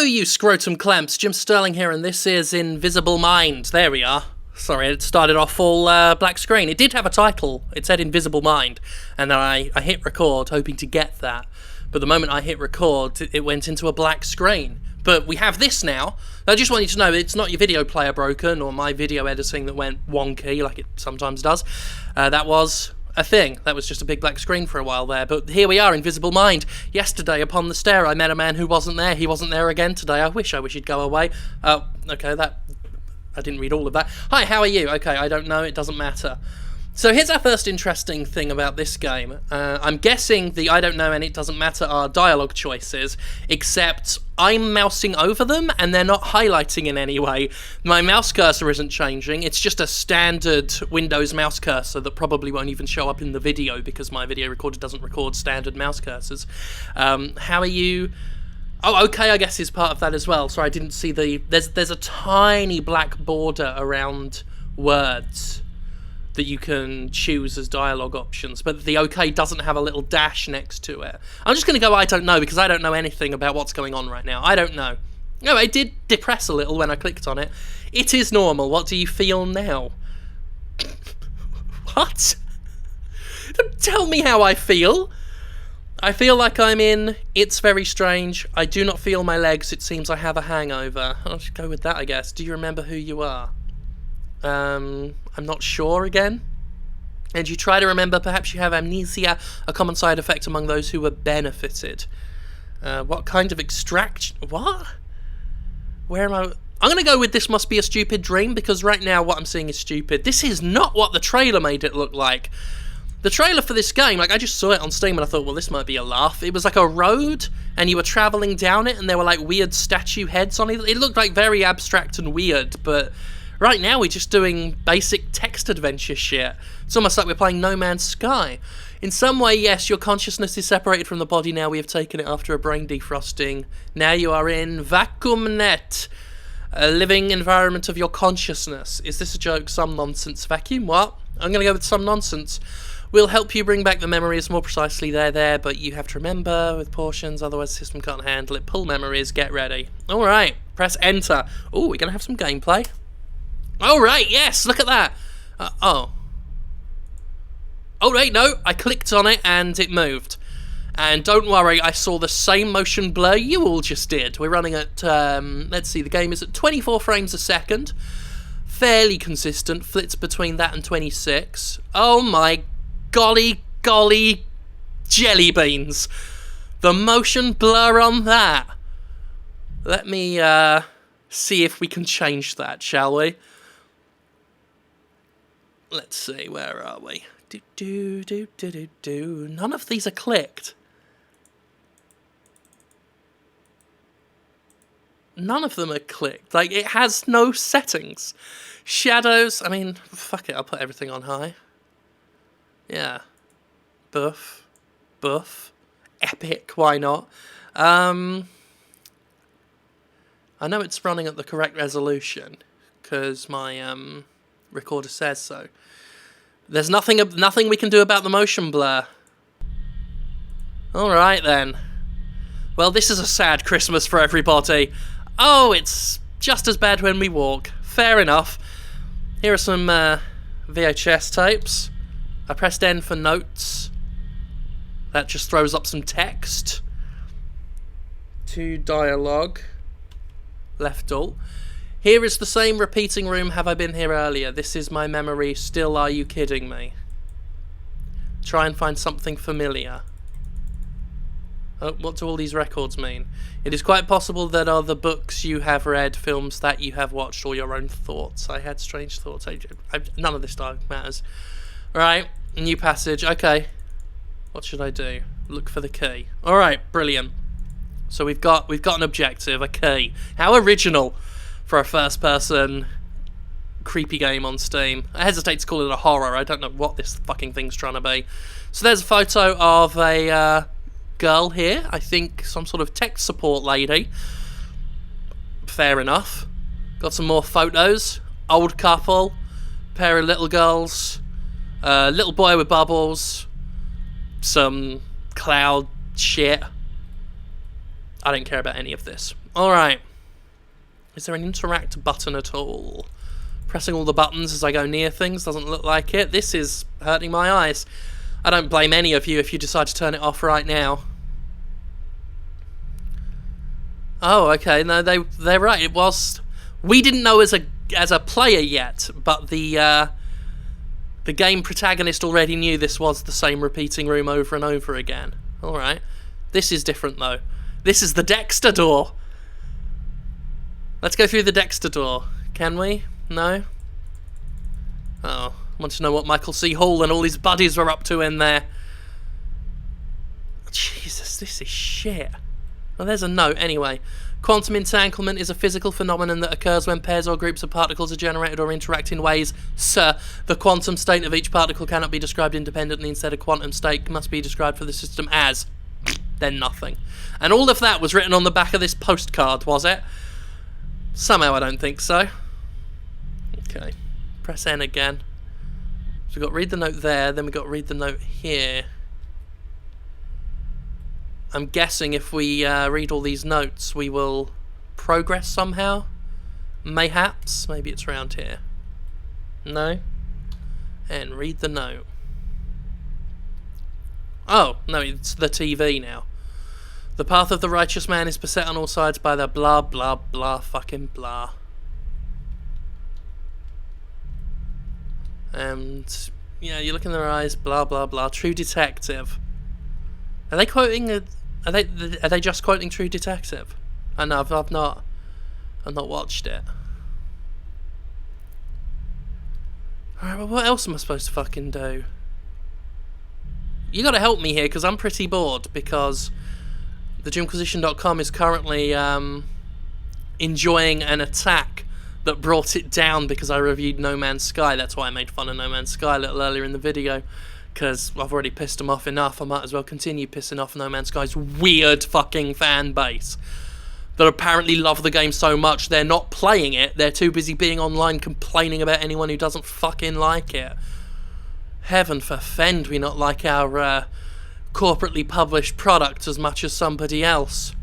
you scrotum clamps, Jim Sterling here, and this is Invisible Mind. There we are. Sorry, it started off all black screen. It did have a title. It said Invisible Mind, and then I hit record, hoping to get that. But the moment I hit record, it went into a black screen. But we have this now. I just want you to know it's not your video player broken or my video editing that went wonky like it sometimes does. That was a thing. That was just a big black screen for a while there. But here we are, Invisible Mind. Yesterday, upon the stair, I met a man who wasn't there. He wasn't there again today. I wish he'd go away. Oh, okay, I didn't read all of that. Hi, how are you? Okay, I don't know. It doesn't matter. So here's our first interesting thing about this game. I'm guessing the I don't know and it doesn't matter are dialogue choices, except I'm mousing over them and they're not highlighting in any way. My mouse cursor isn't changing. It's just a standard Windows mouse cursor that probably won't even show up in the video because my video recorder doesn't record standard mouse cursors. How are you? Oh, okay, I guess is part of that as well. Sorry, I didn't see the... There's a tiny black border around words that you can choose as dialogue options, but the OK doesn't have a little dash next to it. I'm just going to go I don't know because I don't know anything about what's going on right now. I don't know. No, it did depress a little when I clicked on it. It is normal. What do you feel now? What? Don't tell me how I feel. I feel like I'm in It's Very Strange. I do not feel my legs. It seems I have a hangover. I'll just go with that, I guess. Do you remember who you are? I'm not sure again. And you try to remember, perhaps you have amnesia, a common side effect among those who were benefited. What kind of extraction? What? Where am I? I'm going to go with this must be a stupid dream, because right now what I'm seeing is stupid. This is not what the trailer made it look like. The trailer for this game, like I just saw it on Steam and I thought, well, this might be a laugh. It was like a road and you were travelling down it and there were like weird statue heads on it. It looked like very abstract and weird, but right now we're just doing basic text adventure shit. It's almost like we're playing No Man's Sky. In some way, yes, your consciousness is separated from the body now. We have taken it after a brain defrosting. Now you are in Vacuum Net, a living environment of your consciousness. Is this a joke? Some nonsense. Vacuum? What? I'm going to go with some nonsense. We'll help you bring back the memories more precisely. They're there, but you have to remember with portions, otherwise the system can't handle it. Pull memories, get ready. Alright, press enter. Oh, we're going to have some gameplay. Alright, yes, look at that. Oh, wait, no, I clicked on it and it moved. And don't worry, I saw the same motion blur you all just did. We're running at, let's see, the game is at 24 frames a second. Fairly consistent, flits between that and 26. Oh my golly jelly beans. The motion blur on that. Let me see if we can change that, shall we? Let's see, where are we? None of these are clicked. None of them are clicked. Like, it has no settings. Shadows, I mean, fuck it, I'll put everything on high. Yeah. Buff. Epic, why not? I know it's running at the correct resolution, because my recorder says so. There's nothing we can do about the motion blur. Alright then. Well, this is a sad Christmas for everybody. Oh, it's just as bad when we walk. Fair enough. Here are some VHS tapes. I pressed N for notes. That just throws up some text. To dialogue. Left alt. Here is the same repeating room. Have I been here earlier? This is my memory. Still, are you kidding me? Try and find something familiar. Oh, what do all these records mean? It is quite possible that are the books you have read, films that you have watched, or your own thoughts. I had strange thoughts. None of this dialogue matters. Right, new passage. Okay. What should I do? Look for the key. Alright, brilliant. So we've got an objective, a key. How original for a first-person creepy game on Steam. I hesitate to call it a horror. I don't know what this fucking thing's trying to be. So there's a photo of a girl here. I think some sort of tech support lady. Fair enough. Got some more photos. Old couple. Pair of little girls. Little boy with bubbles. Some cloud shit. I don't care about any of this. Alright. Is there an interact button at all? Pressing all the buttons as I go near things doesn't look like it. This is hurting my eyes. I don't blame any of you if you decide to turn it off right now. Oh, okay. No, they're right. It was... We didn't know as a player yet, but the game protagonist already knew this was the same repeating room over and over again. Alright. This is different, though. This is the Dexter door. Let's go through the Dexter door. Can we? No? Oh. I want to know what Michael C. Hall and all his buddies were up to in there. Jesus, this is shit. Well, there's a note, anyway. Quantum entanglement is a physical phenomenon that occurs when pairs or groups of particles are generated or interact in ways, sir, the quantum state of each particle cannot be described independently. Instead, a quantum state must be described for the system as... then nothing. And all of that was written on the back of this postcard, was it? Somehow I don't think so. Okay. Press N again. So we've got to read the note there, then we've got to read the note here. I'm guessing if we read all these notes, we will progress somehow. Mayhaps. Maybe it's around here. No? And read the note. Oh, no, it's the TV now. The path of the righteous man is beset on all sides by the blah, blah, blah, fucking blah. And, yeah, you look in their eyes, blah, blah, blah. True Detective. Are they quoting... Are they just quoting True Detective? I know, I've not watched it. Alright, well, what else am I supposed to fucking do? You gotta help me here, because I'm pretty bored, because thejimquisition.com is currently enjoying an attack that brought it down because I reviewed No Man's Sky. That's why I made fun of No Man's Sky a little earlier in the video, because I've already pissed them off enough. I might as well continue pissing off No Man's Sky's weird fucking fan base that apparently love the game so much they're not playing it. They're too busy being online complaining about anyone who doesn't fucking like it. Heaven forfend we not like our corporately published product as much as somebody else.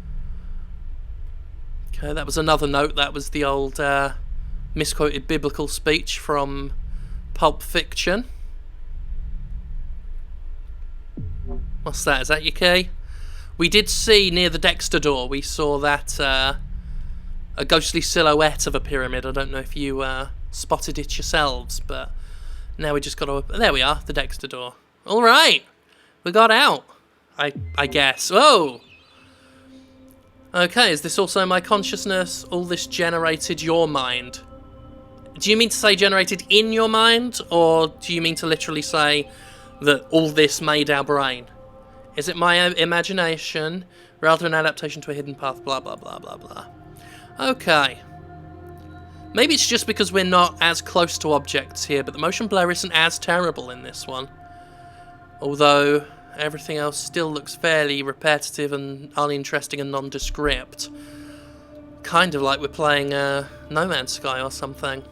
Okay, that was another note. That was the old misquoted biblical speech from Pulp Fiction. What's that? Is that your key? We did see near the Dexter door, we saw that a ghostly silhouette of a pyramid. I don't know if you spotted it yourselves, but now we just got to... There we are, the Dexter door. Alright, we got out, I guess. Whoa! Okay, is this also my consciousness? All this generated your mind? Do you mean to say generated in your mind? Or do you mean to literally say that all this made our brain? Is it my imagination, rather an adaptation to a hidden path, blah, blah, blah, blah, blah. Okay. Maybe it's just because we're not as close to objects here, but the motion blur isn't as terrible in this one. Although everything else still looks fairly repetitive and uninteresting and nondescript. Kind of like we're playing No Man's Sky or something.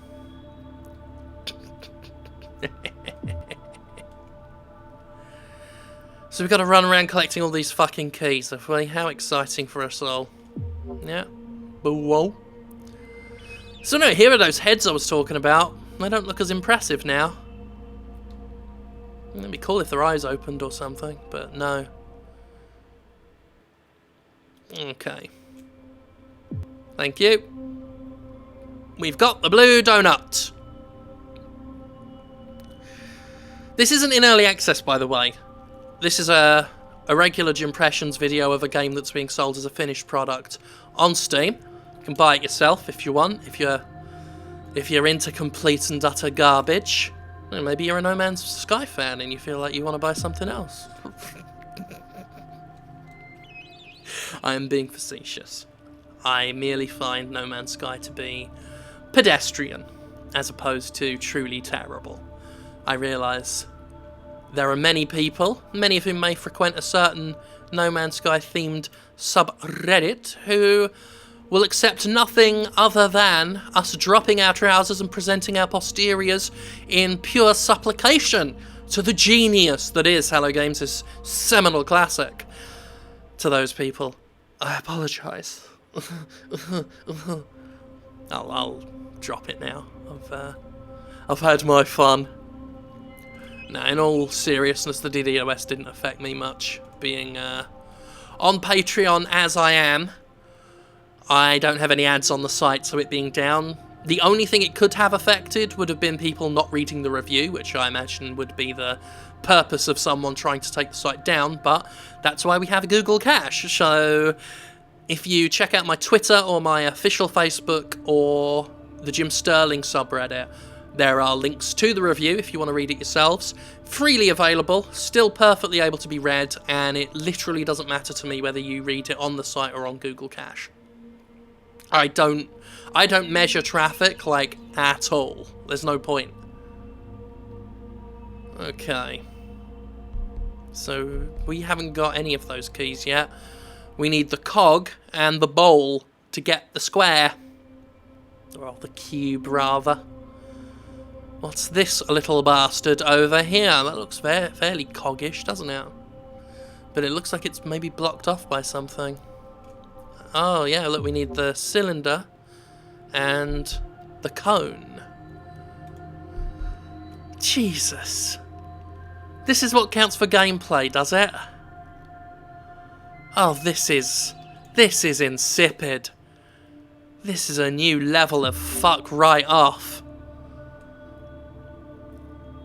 So we've got to run around collecting all these fucking keys, have we? How exciting for us all. Yeah. Whoa. So no, here are those heads I was talking about. They don't look as impressive now. It'd be cool if their eyes opened or something, but no. Okay. Thank you. We've got the blue donut. This isn't in early access, by the way. This is a regular Jimpressions video of a game that's being sold as a finished product on Steam. You can buy it yourself if you want, if you're into complete and utter garbage. Well, maybe you're a No Man's Sky fan and you feel like you want to buy something else. I am being facetious. I merely find No Man's Sky to be pedestrian, as opposed to truly terrible. I realise there are many people, many of whom may frequent a certain No Man's Sky themed subreddit, who will accept nothing other than us dropping our trousers and presenting our posteriors in pure supplication to the genius that is Hello Games' seminal classic. To those people, I apologise. I'll drop it now. I've had my fun. Now, in all seriousness, the DDoS didn't affect me much. Being on Patreon as I am, I don't have any ads on the site, so it being down. The only thing it could have affected would have been people not reading the review, which I imagine would be the purpose of someone trying to take the site down, but that's why we have a Google Cache. So if you check out my Twitter or my official Facebook or the Jim Sterling subreddit, there are links to the review if you want to read it yourselves. Freely available, still perfectly able to be read, and it literally doesn't matter to me whether you read it on the site or on Google Cache. I don't measure traffic, like, at all. There's no point. Okay. So, we haven't got any of those keys yet. We need the cog and the bowl to get the square. Or the cube, rather. What's this little bastard over here? That looks fairly coggish, doesn't it? But it looks like it's maybe blocked off by something. Oh, yeah, look, we need the cylinder and the cone. Jesus. This is what counts for gameplay, does it? Oh, this is insipid. This is a new level of fuck right off.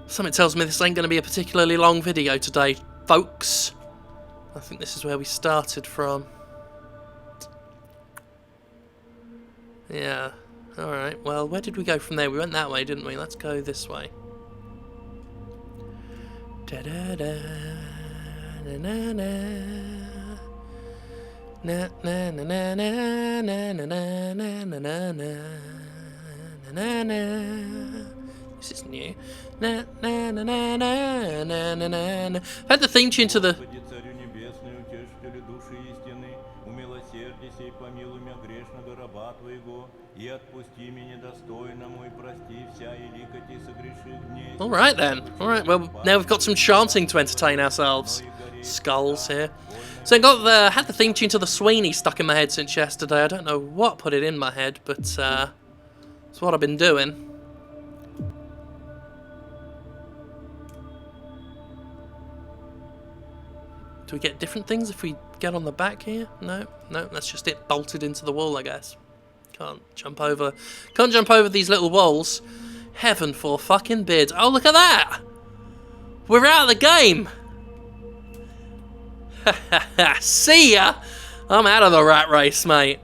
Something tells me this ain't going to be a particularly long video today, folks. I think this is where we started from. Yeah, alright. Well, where did we go from there? We went that way, didn't we? Let's go this way. Da-da-da, na-na-na, na-na-na-na-na-na-na-na-na-na-na-na. This is new. I've had the theme tune to the... Alright then. Alright, well, now we've got some chanting to entertain ourselves. Skulls here. So I had the theme tune to the Sweeney stuck in my head since yesterday. I don't know what put it in my head, but it's what I've been doing. Do we get different things if we get on the back here? No, that's just it bolted into the wall, I guess. Can't jump over these little walls. Heaven for fucking bid. Oh, look at that! We're out of the game! See ya! I'm out of the rat race, mate.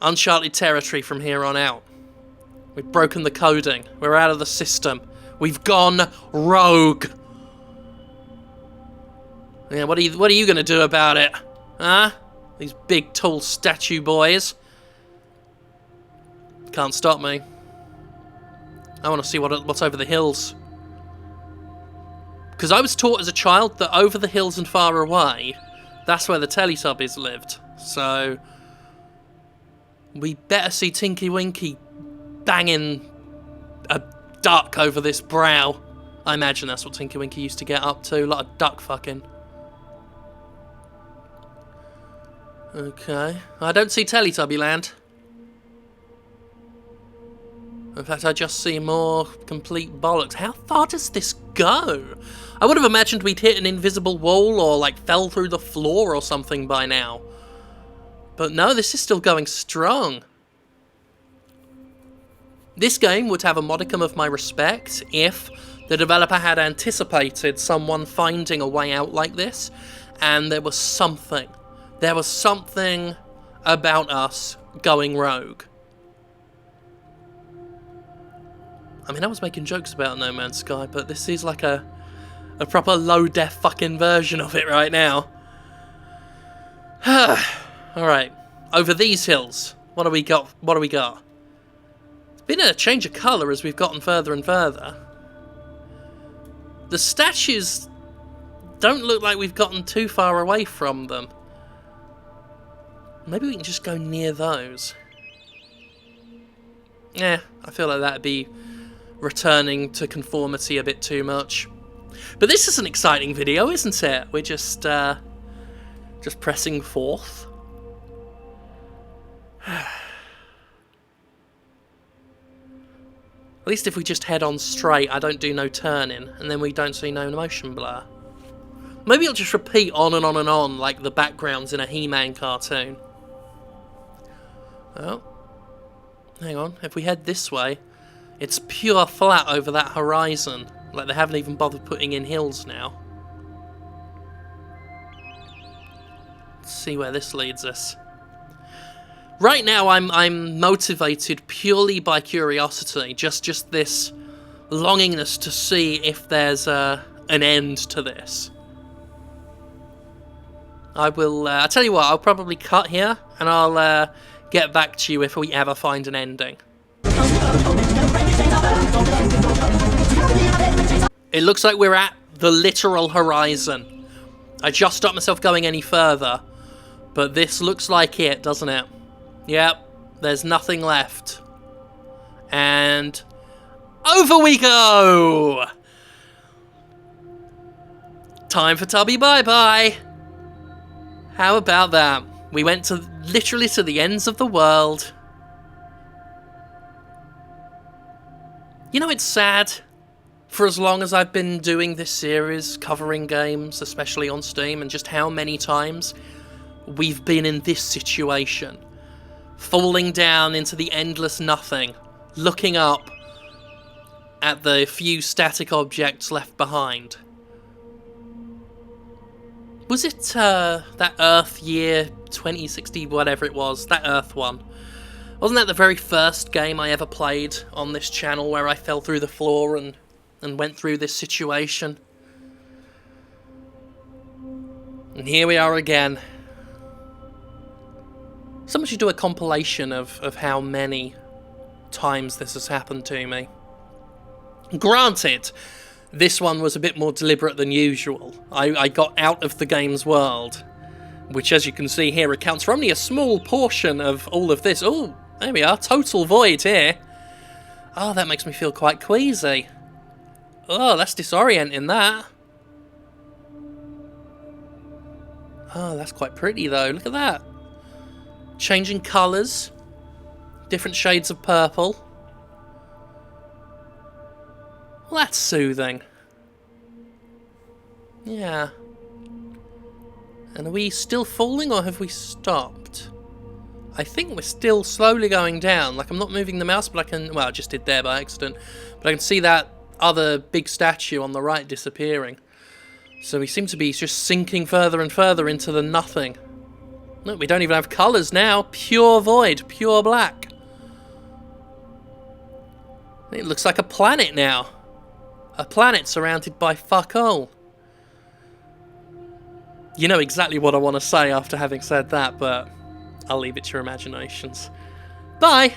Uncharted territory from here on out. We've broken the coding. We're out of the system. We've gone rogue. Yeah, what are you gonna do about it? Huh? These big, tall statue boys. Can't stop me. I want to see what's over the hills. Because I was taught as a child that over the hills and far away, that's where the Teletubbies lived. So, we better see Tinky Winky banging a duck over this brow. I imagine that's what Tinky Winky used to get up to. A lot of duck fucking. Okay. I don't see Teletubby Land. In fact, I just see more complete bollocks. How far does this go? I would have imagined we'd hit an invisible wall or, like, fell through the floor or something by now. But no, this is still going strong. This game would have a modicum of my respect if the developer had anticipated someone finding a way out like this, and there was something about us going rogue. I mean, I was making jokes about No Man's Sky, but this is like a proper low-def fucking version of it right now. Alright, over these hills, what do we got? It's been a change of colour as we've gotten further and further. The statues don't look like we've gotten too far away from them. Maybe we can just go near those. Yeah, I feel like that'd be returning to conformity a bit too much. But this is an exciting video, isn't it? We're just Just pressing fourth. At least if we just head on straight, I don't do no turning, and then we don't see no motion blur. Maybe it'll just repeat on and on and on, like the backgrounds in a He-Man cartoon. Oh. Hang on, if we head this way, it's pure flat over that horizon. Like they haven't even bothered putting in hills now. Let's see where this leads us. Right now I'm motivated purely by curiosity, just this longingness to see if there's an end to this. I will, I'll tell you what, I'll probably cut here, and I'll get back to you if we ever find an ending. It looks like we're at the literal horizon. I just stopped myself going any further, but this looks like it, doesn't it? Yep, there's nothing left. And over we go! Time for Tubby bye-bye. How about that? We went to literally to the ends of the world. You know, it's sad. For as long as I've been doing this series, covering games, especially on Steam, and just how many times we've been in this situation. Falling down into the endless nothing, looking up at the few static objects left behind. Was it that Earth year 2060, whatever it was, that Earth one? Wasn't that the very first game I ever played on this channel where I fell through the floor and went through this situation? And here we are again. Someone should do a compilation of how many times this has happened to me. Granted, this one was a bit more deliberate than usual. I got out of the game's world, which, as you can see here, accounts for only a small portion of all of this. Oh, there we are, total void here. Oh, that makes me feel quite queasy. Oh, that's disorienting, that. Oh, that's quite pretty, though. Look at that. Changing colours. Different shades of purple. Well, that's soothing. Yeah. And are we still falling, or have we stopped? I think we're still slowly going down. Like, I'm not moving the mouse, but I can... Well, I just did there by accident. But I can see that other big statue on the right disappearing. So we seem to be just sinking further and further into the nothing. Look, we don't even have colours now. Pure void. Pure black. It looks like a planet now. A planet surrounded by fuck all. You know exactly what I want to say after having said that, but I'll leave it to your imaginations. Bye!